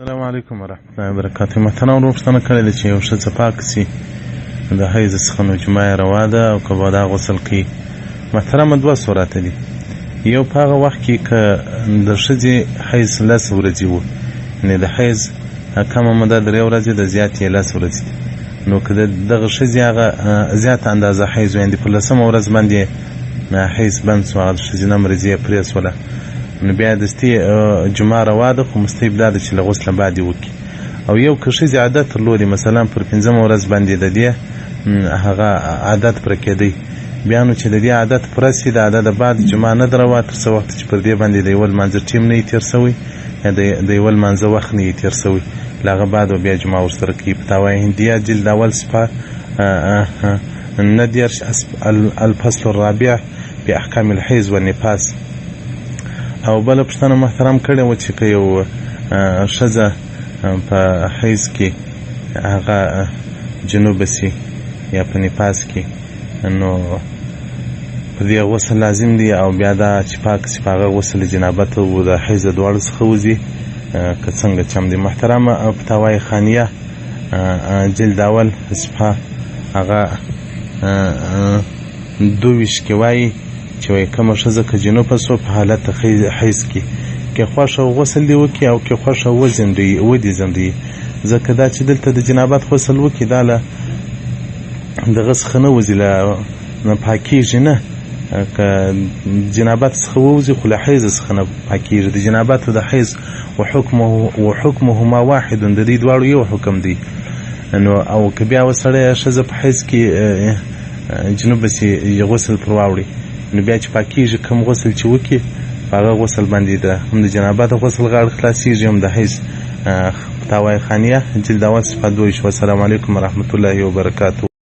السلام علیکم ورحمت الله وبرکاته. محترم ورور پوښتنه کړې ده چې یو ښځه پاک شي د حیض څخه نو جمعه یې روا ده او که به دا غسل کوي. محترمه دوه صورته دي. یو په هغه وخت کې که د ښځې حیض 10 ورځې وو، یعنې د حیض کمه موده 3 ورځې د زیات یې 10 ورځې دي، نو که د دغه ښځې هغه زیاته اندازه حیض وي، یعنې په 10مه ورځ باندې حیض بند سو، هغه د ښځینه مرضي یې پرې سوله، نو بیا دستي جمعه روا ده، خو مستحب دا ده چې له غسله بعد یې وکړي. او یو که ښځې عادت درلودي، مثلا پر 5مه ورځ باندې د دې هغه عادت پوره کېدی، بیا نو چې د دې عادت پوره سي، د عادت بعد جمعه نه ده روا تر څه وخت چې پر دې باندې د یوه لمانځه ټیم نه وي تېر سوی، یا د یوه لمانځه وخت نه وي تېر سوی، له هغه بعد به بیا جمعه ورسره کوي. په تاوای هندیه جلد اول صفحه 19 الفصل الرابع په احکام الحیض والنفاس. او بله پوښتنه محترم کړې وه چې که یو ښځه په حیض کې هغه جنوبه سي یا په نفاس کې، نو په دې غسل لازم دی، او بیا دا چې پاک سي په هغه غسل جنابت او د حیض د دواړو څخه وځي که څنګه چم دی. محترمه فتاوای خانیه جلد اول صفحه هغه 22 کې وایي چې وایي کومه ښځه که جنوبه سوه په حالت حیض کې، که خوښه غسل دې وکړي او که خوښه ودې ځنډوي، ځکه دا چې دلته د جنابت غسل وکړي دا له دغه څخه نه وځي، نه پاکېږي، نه که جنابت څخه ووځي خو له حیض څخه نه پاکېږي. د جنابت او د حیض وحکمهما واحد، د دې دواړو یو حکم دی. نو او که بیا وسړی ښځه په حیض کې جنوبه سي غسل پر واوړي، نو بیا چې پاکېږي کوم غسل چې وکړي په هغه غسل باندې هم د جنابت غسل غاړه خلاصېږي، هم د حیض. فتاوای خانیه جلد اول صفحه 22. والسلام علیکم ورحمت الله وبرکاته.